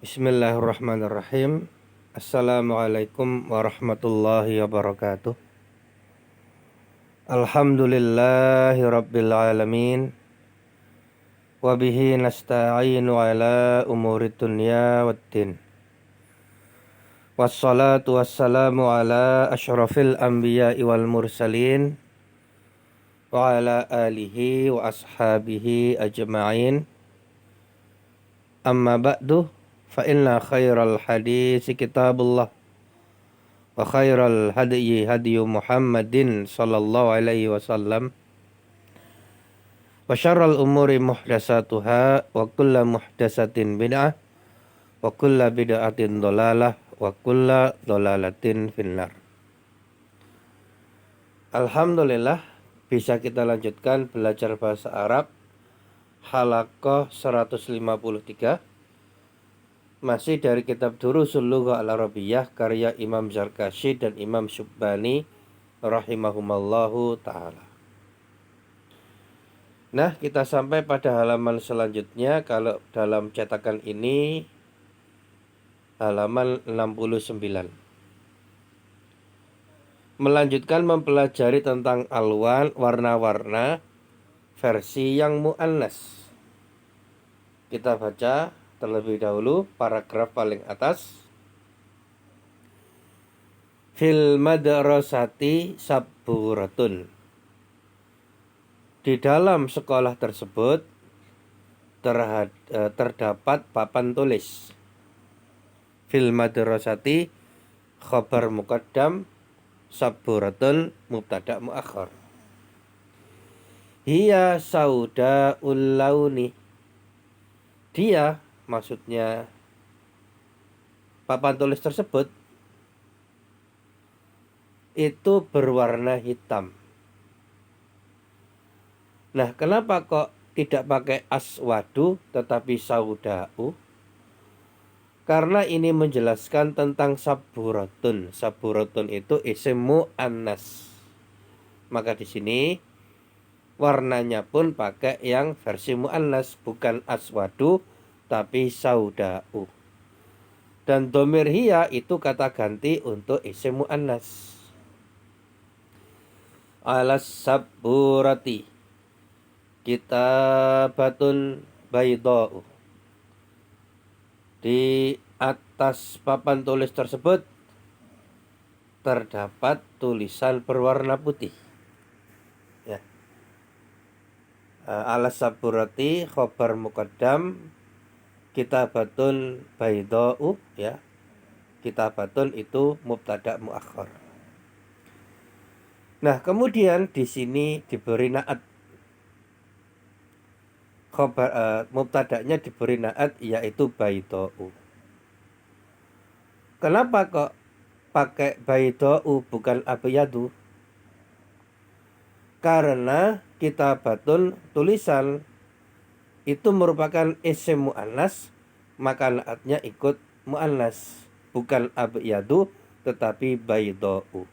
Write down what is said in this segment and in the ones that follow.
Bismillahirrahmanirrahim. Assalamualaikum warahmatullahi wabarakatuh. Alhamdulillahi rabbil alamin. Wabihi nasta'inu ala umuri dunya waddin. Wassalatu wassalamu ala ashrafil anbiya'i wal mursalin wa ala alihi wa ashabihi ajma'in. Amma ba'du, fa inna khairal hadisi kitabullah wa khairal hadyi hadyu Muhammadin sallallahu alaihi wasallam wa syarral umuri muhdatsatuha wa kullu muhdatsatin bid'ah wa kullu bid'atin dhalalah wa kullu dhalalatin finnar. Alhamdulillah bisa kita lanjutkan belajar bahasa Arab halaqah 153, masih dari kitab Durusul Lughah Al-Arabiyyah karya Imam Zarkashi dan Imam Syubbani rahimahumallahu ta'ala. Nah, kita sampai pada halaman selanjutnya. Kalau dalam cetakan ini halaman 69. Melanjutkan mempelajari tentang alwan, warna-warna versi yang muannas. Kita baca terlebih dahulu paragraf paling atas. Fil madrasati sabburatun. Di dalam sekolah tersebut terdapat papan tulis. Fil madrasati khabar muqaddam, sabburatun mubtada muakhar. Hiya saudaul launi. Dia, maksudnya papan tulis tersebut, itu berwarna hitam. Nah, kenapa kok tidak pakai aswadu tetapi saudau? Karena ini menjelaskan tentang saburatun. Saburatun itu isim muannas. Maka di sini warnanya pun pakai yang versi muannas, bukan aswadu tapi saudau. Dan dhamir hiya itu kata ganti untuk isim muannas. Alas sabburati kitabatun baydha'u. Di atas papan tulis tersebut terdapat tulisan berwarna putih. Ya. Alas sabburati khobar muqaddam, kitabatun baydha'u, ya. Kitabatun itu mubtada muakhar. Nah, kemudian di sini diberi naat. Mubtada'nya diberi naat yaitu baydha'u. Kenapa kok pakai baydha'u bukan abyadu? Karena kitabatun tulisan itu merupakan isim muannas, maka naatnya ikut muannas, bukan abyadu tetapi baydha'u.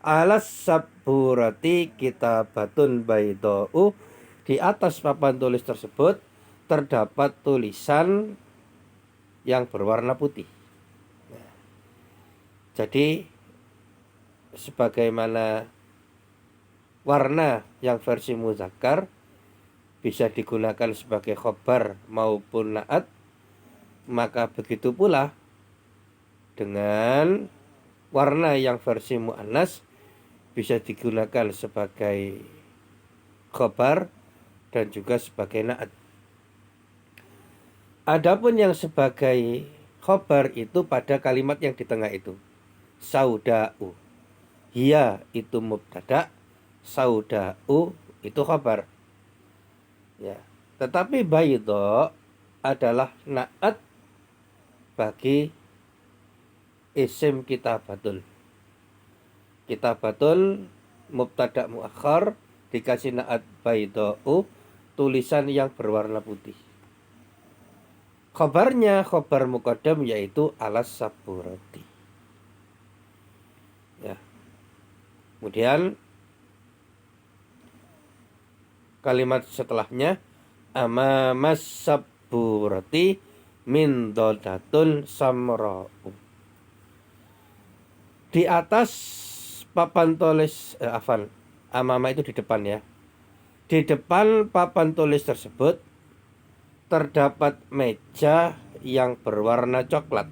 Alas sabburati kitabatun baydha'u. Di atas papan tulis tersebut terdapat tulisan yang berwarna putih. Nah, jadi sebagaimana warna yang versi muzakkar bisa digunakan sebagai khobar maupun naat, maka begitu pula dengan warna yang versi muannas bisa digunakan sebagai khobar dan juga sebagai naat. Adapun yang sebagai khobar itu pada kalimat yang di tengah itu, saudau. Hiya itu mubtada, saudau itu khobar. Ya. Tetapi baydha adalah naat bagi isim kitabatun. Kitabatun mubtada muakhar dikasih naat baydha'u, tulisan yang berwarna putih. Khobarnya khobar muqaddam yaitu alas sabburati. Ya. Kemudian kalimat setelahnya amamas sabburati min dodatun samra'u. Di atas papan tulis amama itu di depan ya. Di depan papan tulis tersebut terdapat meja yang berwarna coklat.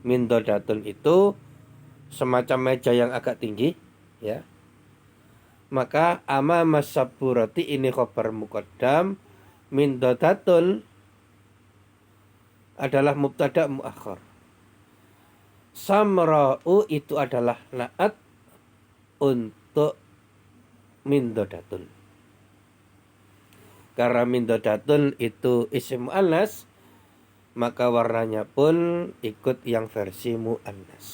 Min dodatun itu semacam meja yang agak tinggi ya. Maka amama saburati ini khobar muqaddam, min dodatun adalah mubtada muakhar. Samra'u itu adalah na'at untuk min dodatun. Karena min dodatun itu isim mu'annas, maka warnanya pun ikut yang versi mu'annas.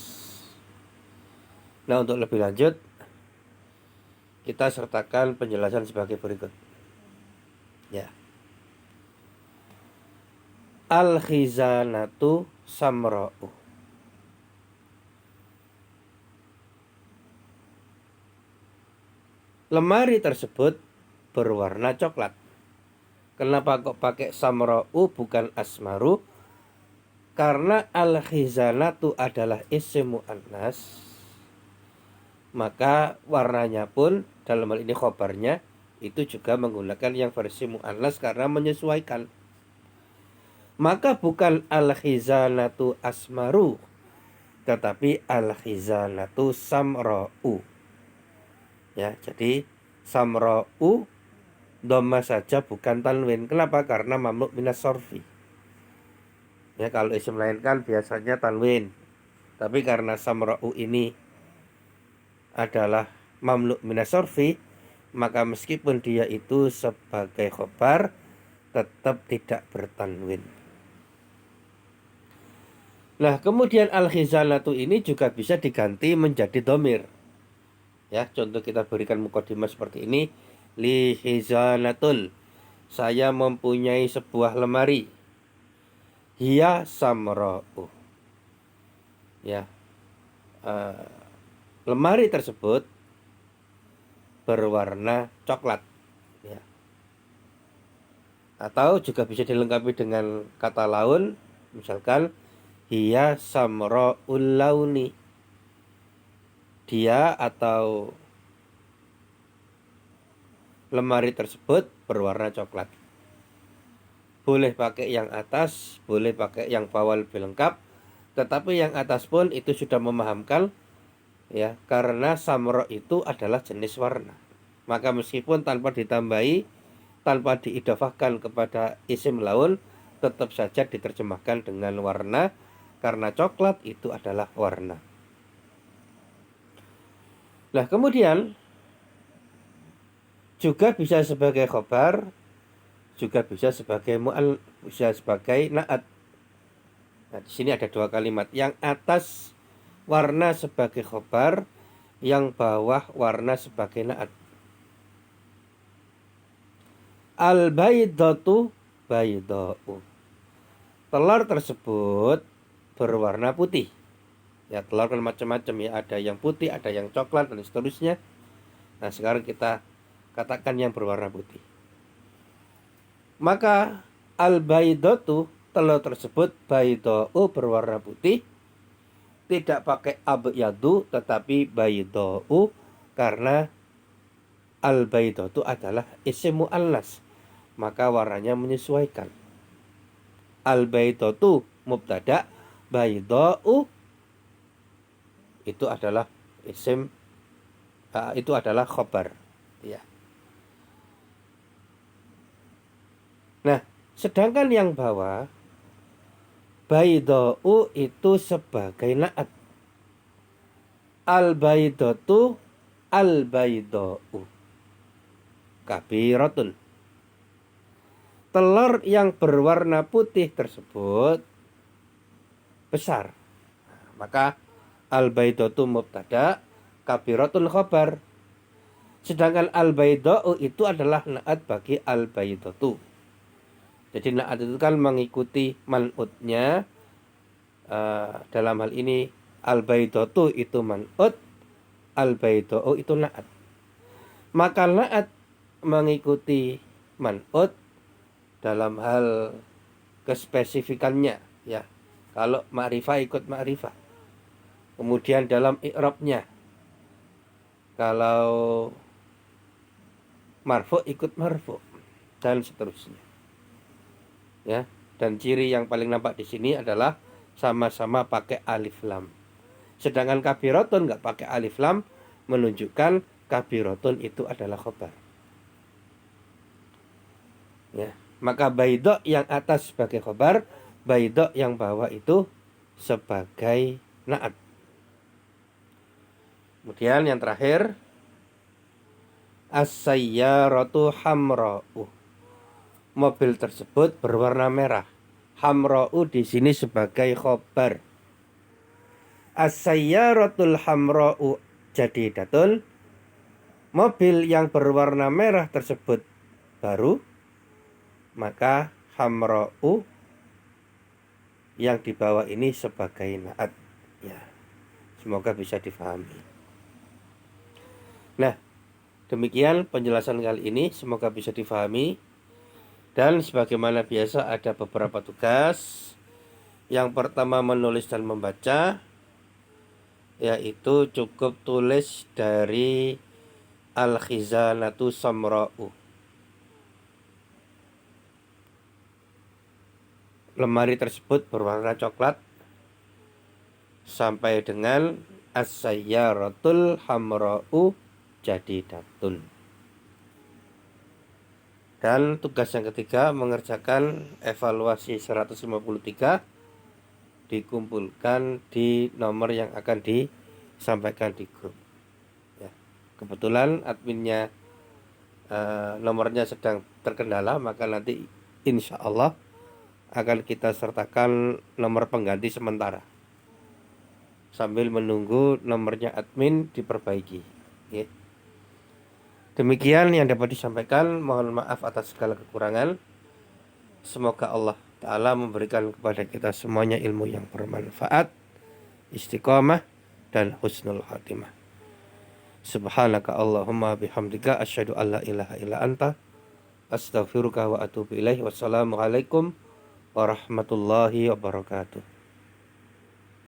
Nah, untuk lebih lanjut kita sertakan penjelasan sebagai berikut. Ya. Al-khizanatu samra'u. Lemari tersebut berwarna coklat. Kenapa kok pakai samra'u bukan asmaru? Karena al-khizanatu adalah isim mu'annas, maka warnanya pun dalam hal ini khobarnya itu juga menggunakan yang versi mu'annas karena menyesuaikan. Maka bukan al-khizanatu asmaru, tetapi al-khizanatu samra'u. Ya, jadi samra'u dhamma saja bukan tanwin. Kenapa? Karena mamnu minas sorfi. Ya, kalau isim lain kan biasanya tanwin. Tapi karena samra'u ini adalah mamnu minas sorfi, maka meskipun dia itu sebagai khobar tetap tidak bertanwin. Nah, kemudian al-khizanatu ini juga bisa diganti menjadi dhamir. Ya, contoh kita berikan mukadimah seperti ini. Li khizanatun, saya mempunyai sebuah lemari. Hiya samra'u. Ya, lemari tersebut berwarna coklat. Ya. Atau juga bisa dilengkapi dengan kata laun, misalkan hiya samra'ul launi. Dia atau lemari tersebut berwarna coklat. Boleh pakai yang atas, boleh pakai yang bawah lebih lengkap, tetapi yang atas pun itu sudah memahamkan ya, karena samro itu adalah jenis warna. Maka meskipun tanpa ditambahi, tanpa diidafahkan kepada isim laun, tetap saja diterjemahkan dengan warna, karena coklat itu adalah warna. Nah, kemudian juga bisa sebagai khobar, juga bisa sebagai bisa sebagai na'at. Nah, di sini ada dua kalimat. Yang atas warna sebagai khobar, yang bawah warna sebagai na'at. Al-baydatu bayda'u. Telur tersebut berwarna putih. Ya, telur kan macam-macam ya, ada yang putih, ada yang coklat dan seterusnya. Nah, sekarang kita katakan yang berwarna putih. Maka al-baydatu, telur tersebut, bayda'u berwarna putih, tidak pakai abyadu tetapi bayda'u, karena al-baydatu adalah isim mu'annas, maka warnanya menyesuaikan. Al-baydatu mubtada, bayda'u itu adalah isim, itu adalah khobar ya. Nah, sedangkan yang bawah bayda'u itu sebagai na'at. Al-baydatu al-bayda'u kabiratun. Telur yang berwarna putih tersebut besar. Maka al-baydatu mubtada, kabiratun khobar. Sedangkan al-bayda'u itu adalah na'at bagi al-baydatu. Jadi na'at itu kan mengikuti man'utnya. Dalam hal ini al-baydatu itu man'ut, al-bayda'u itu na'at. Maka na'at mengikuti man'ut dalam hal kespesifikannya ya. Kalau ma'rifah ikut ma'rifah. Kemudian dalam i'rabnya, kalau marfu ikut marfu dan seterusnya. Ya, dan ciri yang paling nampak di sini adalah sama-sama pakai alif lam. Sedangkan kabiratun nggak pakai alif lam, menunjukkan kabiratun itu adalah khobar. Ya, maka baidok yang atas sebagai khobar, baidok yang bawah itu sebagai naat. Kemudian yang terakhir, as-sayyaratu hamra'u. Mobil tersebut berwarna merah. Hamra'u di sini sebagai khobar. As-sayyaratul hamra'u jadidatun. Mobil yang berwarna merah tersebut baru, maka hamra'u yang di bawah ini sebagai naat. Ya, semoga bisa difahami. Nah, demikian penjelasan kali ini, semoga bisa difahami. Dan sebagaimana biasa ada beberapa tugas. Yang pertama menulis dan membaca, yaitu cukup tulis dari al-khizanatu samra'u. Lemari tersebut berwarna coklat sampai dengan as-sayyaratul hamra'u jadidatun. Dan tugas yang ketiga mengerjakan evaluasi 153 dikumpulkan di nomor yang akan disampaikan di grup. Ya, kebetulan adminnya nomornya sedang terkendala, maka nanti insya Allah akan kita sertakan nomor pengganti sementara sambil menunggu nomornya admin diperbaiki. Ya. Demikian yang dapat disampaikan. Mohon maaf atas segala kekurangan. Semoga Allah Ta'ala memberikan kepada kita semuanya ilmu yang bermanfaat, istiqamah, dan husnul khatimah. Subhanaka Allahumma bihamdika asyhadu an la ilaha illa anta astaghfiruka wa atubu ilaih. Wassalamualaikum warahmatullahi wabarakatuh.